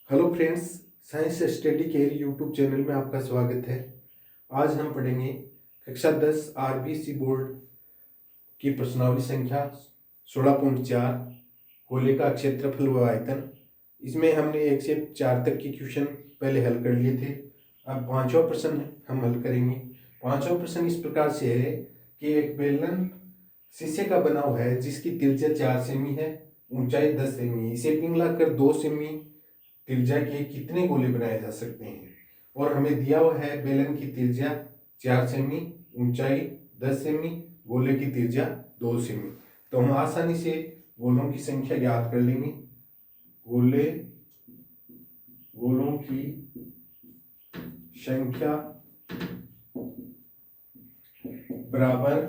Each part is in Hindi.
Hello friends, science study care YouTube channel में आपका स्वागत है। आज हम पढ़ेंगे कक्षा 10 आरबीसी बोर्ड की प्रश्नावली संख्या 16.4 गोले का क्षेत्रफल व आयतन। इसमें हमने 1 से 4 तक के क्वेश्चन पहले हल कर लिए थे। अब पांचवा प्रश्न हम हल करेंगे। पांचवा प्रश्न इस प्रकार से है कि एक बेलन शीशे का बना हुआ है जिसकी त्रिज्या 4 सेमी है, ऊंचाई 10 सेमी। इसे पिघलाकर 2 सेमी त्रिज्या के कितने गोले बनाए जा सकते हैं। और हमें दिया हुआ है बेलन की त्रिज्या 4 सेमी, ऊंचाई 10 सेमी, गोले की त्रिज्या 2 सेमी। तो हम आसानी से गोलों की संख्या ज्ञात कर लेंगे। गोलों की संख्या बराबर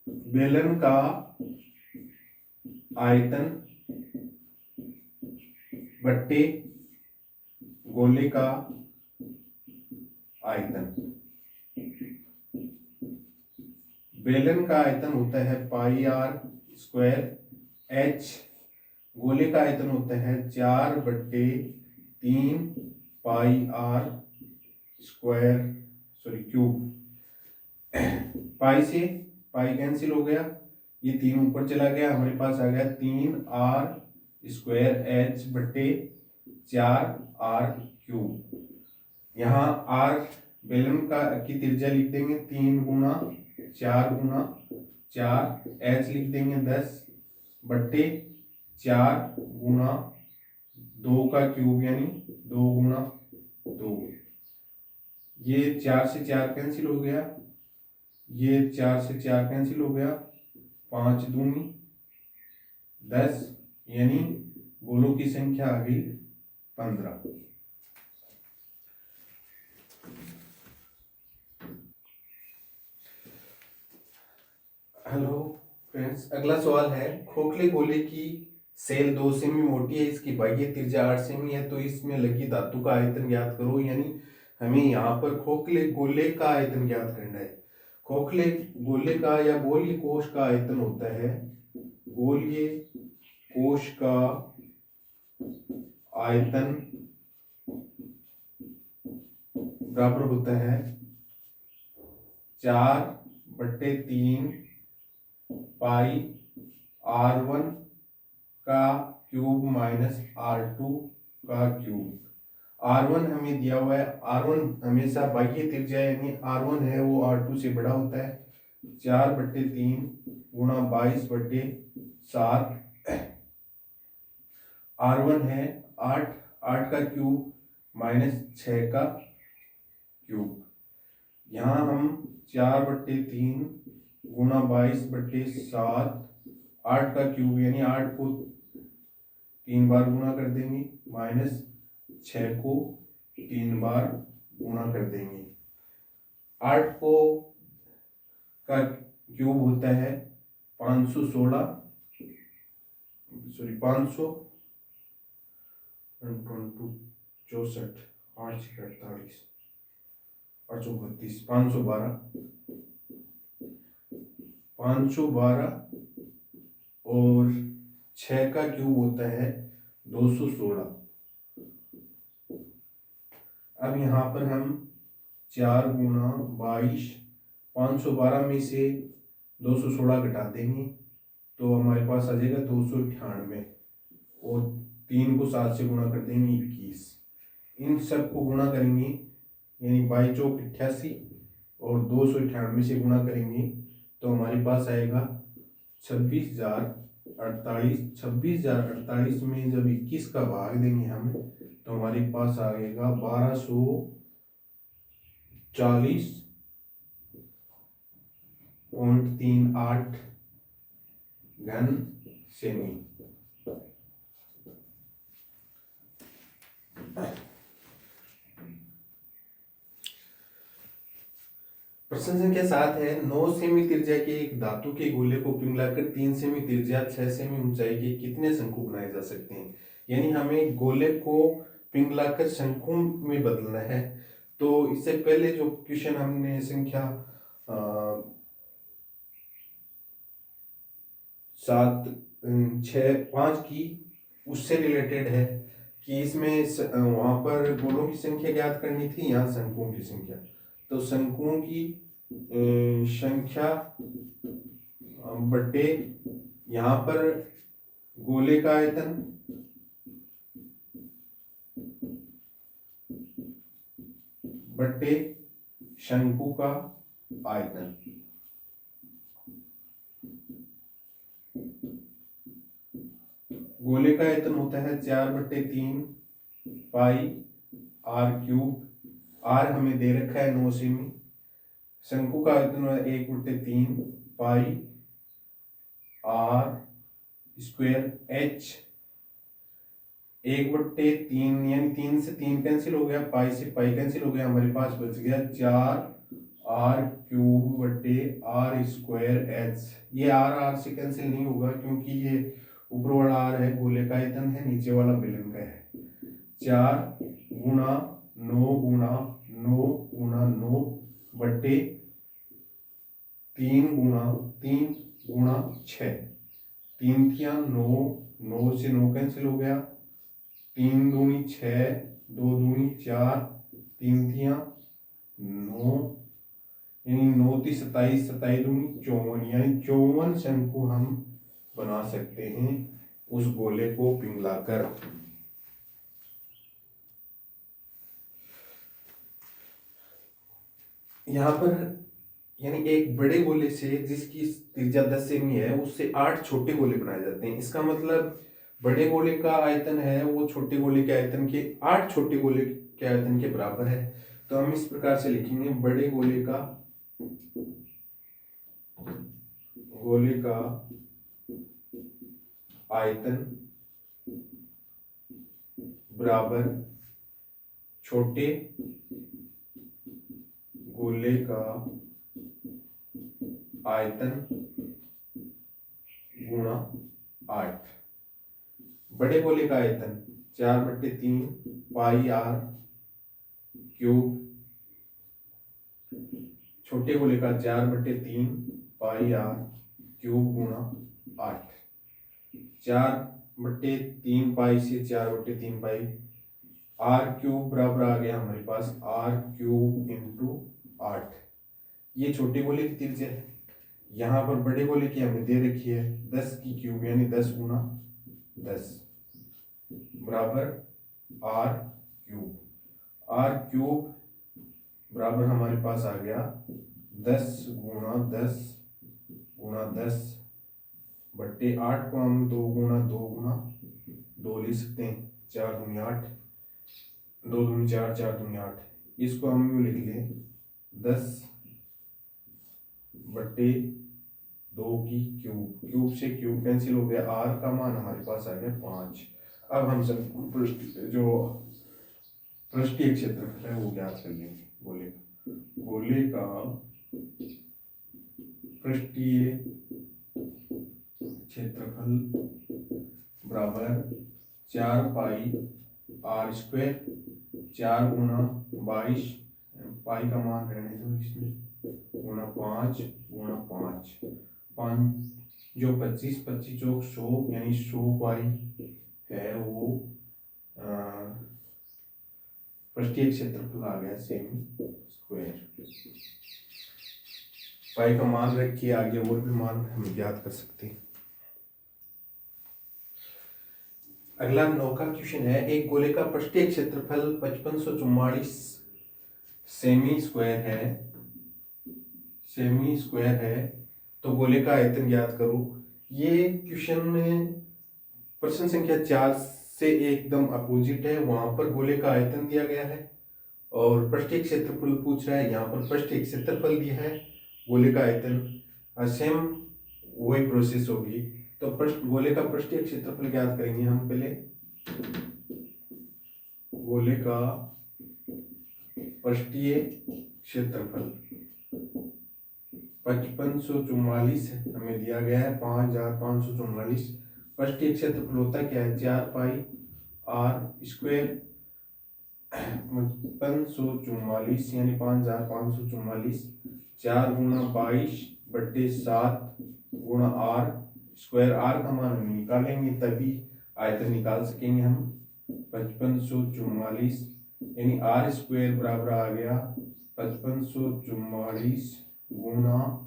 बेलन का आयतन बट्टे गोले का आयतन। बेलन का आयतन होता है पाई आर स्क्वायर एच, गोले का आयतन होता है 4/3 पाई आर स्क्वायर क्यूब। पाई से पाई कैंसिल हो गया, ये 3 ऊपर चला गया, हमारे पास आ गया 3r स्क्वायर एच बट्टे 4r क्यूब। यहाँ r बेलन की त्रिज्या लिख देंगे 3 गुना 4 गुना 4, एच लिख देंगे 10 बट्टे 4 गुना 2 का क्यूब यानी 2 गुना 2। ये 4 से 4 कैंसिल हो गया, ये 4 से 4 कैंसिल हो गया, 5 दूनी 10 यानी गोलों की संख्या आ गई 15। हेलो फ्रेंड्स, अगला सवाल है खोखले गोले की सेल 2 सेमी मोटी है, इसकी बाह्य त्रिज्या 8 सेमी है, तो इसमें लगी धातु का आयतन ज्ञात करो। यानी हमें यहाँ पर खोखले गोले का आयतन ज्ञात करना है। खोखले गोले का या गोलीय कोश का आयतन होता है, गोलीय कोश का आयतन बराबर होता है 4/3 पाई r1 का क्यूब माइनस r2 का क्यूब। r1 हमें दिया हुआ है, r1 हमेशा बाह्य त्रिज्या यानी r1 है वो r2 से बड़ा होता है। 4/3 गुणा 22/7, r1 है 8, 8 का क्यूब माइनस 6 का क्यूब। यहाँ हम 4/3 गुणा 22/7, 8 का क्यूब यानी 8 को 3 बार गुणा कर देंगे, माइनस 6 को 3 बार गुणा कर देंगे। 8 को का क्यूब होता है 516, 500 64, 8 से 48 और 32, 512 और 6 का क्यूब होता है 216। अब यहाँ पर हम 4 गुणा 22, 512 में से 216 घटा देंगे तो हमारे पास आ जाएगा 298, और 3 को 7 से गुणा कर देंगे 21। इन सब को गुणा करेंगे यानी 22 चौक 88 और 298 से गुणा करेंगे तो हमारे पास आएगा 26,048। 26,048 में जब 21 का भाग देंगे हम तो हमारे पास आएगा 1240.38 घन सेमी। प्रश्न संख्या 7 है 9 सेमी त्रिज्या के एक धातु के गोले को पिघलाकर 3 सेमी त्रिज्या 6 सेमी ऊंचाई के कितने शंकु बनाए जा सकते हैं। यानी हमें गोले को पिघलाकर शंकु में बदलना है। तो इससे पहले जो क्वेश्चन हमने संख्या 7, 6, 5 की उससे रिलेटेड है कि इसमें वहां पर गोलों की संख्या ज्ञात करनी थी, यहाँ शंकुओं की संख्या। तो शंकुओं की संख्या बटे यहाँ पर गोले का आयतन बटे शंकु का आयतन। गोले का आयतन होता है 4/3 पाई आर क्यूब। आर हमें दे रखा है 9 सेमी। शंकु का आयतन है 1/3 पाई आर स्क्वायर एच। 1/3 यानी 3 से 3 कैंसिल हो गया, पाई से पाई कैंसिल हो गया, हमारे पास बच गया 4 r³ बटे आर स्क्वायर एच। ये आर से कैंसिल नहीं होगा क्योंकि ये ऊपर वाला आर है गोले का आयतन है, नीचे वाला बेलन का है। 4 गुणा 9 गुणा 9 गुणा 9 बटे 3 गुणा 6। 3 थिया 9, 9 से 9 कैंसिल हो गया, 3 दूनी 6, 2 दूनी 4, 3 थिया 9, यानी 9 × 27, 27 दूनी 54, यानी 54 शंकु हम बना सकते हैं उस गोले को पिघलाकर। यहाँ पर यानी एक बड़े गोले से जिसकी त्रिज्या 10 सेमी है उससे 8 छोटे गोले बनाए जाते हैं। इसका मतलब बड़े गोले का आयतन है वो छोटे गोले के आयतन के 8 छोटे गोले के आयतन के बराबर है। तो हम इस प्रकार से लिखेंगे, बड़े गोले का आयतन बराबर छोटे गोले का आयतन गुणा 8। बड़े गोले का आयतन 4/3 पाई आर क्यूब, छोटे गोले का 4/3 पाई आर क्यूब गुणा 8। 4/3 पाई से 4/3 पाई, आर क्यूब बराबर आ गया हमारे पास r³ इंटू 8। ये छोटे गोले की त्रिज्या है। यहाँ पर बड़े गोले की हमें दे रखी है 10 की क्यूब, यानी 10 गुणा 10 बराबर r³। r³ बराबर हमारे पास आ गया 10 गुणा 10 गुणा 10 बट्टे 8 को हम 2 गुणा 2 गुणा 2 ले सकते हैं, 4 दूनी 8, 2 दूनी 4, 4 दूनी 8। इसको हम यूँ लिख लें 10 बट्टे 2 की क्यूब, क्यूब से क्यूब कैंसिल हो गया, आर का मान हमारे पास आ गया 5। अब हम सब जो पृष्ठीय क्षेत्रफल है वो ज्ञात कर लेंगे। गोले का पृष्ठीय क्षेत्रफल बराबर 4 पाई आर स्क्वायर, 4 गुणा 22, पाई का मान रहने दो इसमें, गुणा 5 गुणा 5, 5 जो 25, 25 चौक 100, यानी 100 पाई है वो पृष्ठीय क्षेत्रफल आ गया सेमी स्क्वायर। पाई का मान रखिए, आगे और भी मान हम ज्ञात कर सकते हैं। अगला 9 का क्वेश्चन है, एक गोले का पृष्ठीय क्षेत्रफल 5544 सेमी स्क्वायर है, तो गोले का आयतन ज्ञात करो। ये क्वेश्चन में प्रश्न संख्या 4 से एकदम अपोजिट है। वहां पर गोले का आयतन दिया गया है और पृष्ठीय क्षेत्रफल पूछ रहा है। यहाँ पर पृष्ठीय क्षेत्रफल दिया है, गोले का आयतन सेम वही प्रोसेस होगी। तो गोले का पृष्ठीय क्षेत्रफल ज्ञात करेंगे हम पहले। गोले का पृष्ठीय क्षेत्रफल 5544 हमें दिया गया है, 5544। पृष्ठीय क्षेत्रफल होता क्या है, 4 पाई आर स्क्वायर 5544 यानी 5544, 4 गुणा 22 बट्टे 7 गुणा आर स्क्वायर। आर का मान हम निकालेंगे तभी आयतन निकाल सकेंगे हम 5544, यानी आर स्क्वायर बराबर आ गया 5544 गुना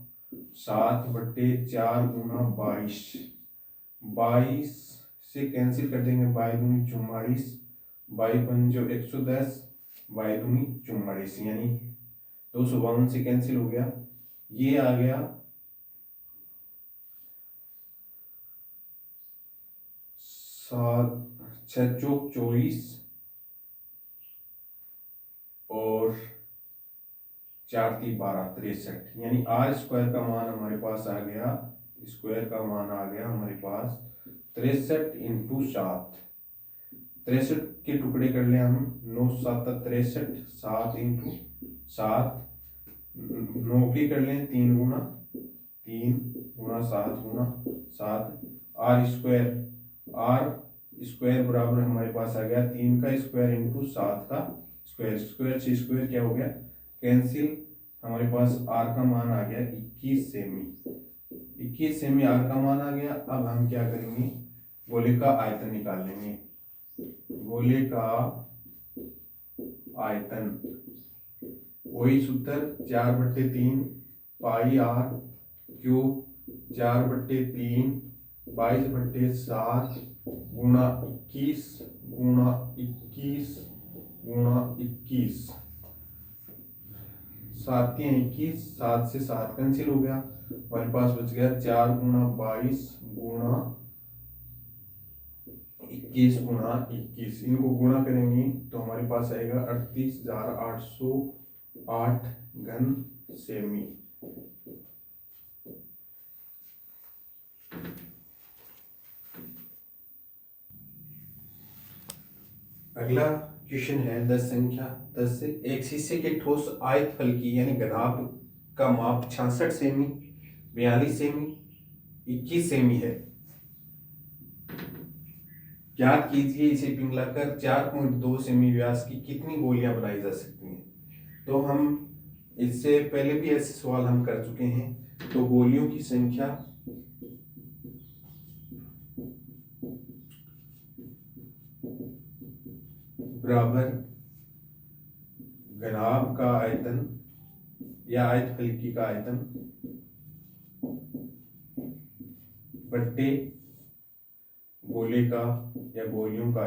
7/4 गुना 22। 22 से कैंसिल कर देंगे, 22×44, 22×110, 22×44, यानी 252 से कैंसिल हो गया। ये आ गया 7×6=24 और 4×3=12, 63, यानी आर स्क्वायर का मान हमारे पास आ गया, स्क्वायर का मान आ गया हमारे पास 63×7। 63 के टुकड़े कर ले हम, 9×7=63, 7×7, 9 के कर लें 3×3×7×7, आर स्क्वायर बराबर हमारे पास आ गया 3 का स्क्वायर इंटू 7 का स्क्वायर, स्क्वायर से स्क्वायर क्या हो गया कैंसिल, हमारे पास आर का मान आ गया 21 सेमी। 21 सेमी आर का मान आ गया। अब हम क्या करेंगे, गोले का आयतन निकाल लेंगे। गोले का आयतन वही सूत्र 4/3 पाई आर क्यूब 4/3 22/7 गुणा 21 गुणा 21 गुणा 21, 7×3=21, 7 से 7 कैंसिल हो गया, हमारे पास बच गया 4×22 गुणा 21 गुणा 21। इनको गुणा करेंगे तो हमारे पास आएगा 38,808 घन सेमी। अगला क्वेश्चन है 10 संख्या 10 से। एक शीशे के ठोस आयत फल की यानी घनाभ का माप 66 सेमी, 42 सेमी, 21 सेमी है। ज्ञात कीजिए इसे पिघलाकर 4.2 सेमी व्यास की कितनी गोलियां बनाई जा सकती हैं। तो हम इससे पहले भी ऐसे सवाल हम कर चुके हैं। तो गोलियों की संख्या बराबर घनाभ का आयतन या आयत फलकी का आयतन बट्टे गोले का या गोलियों का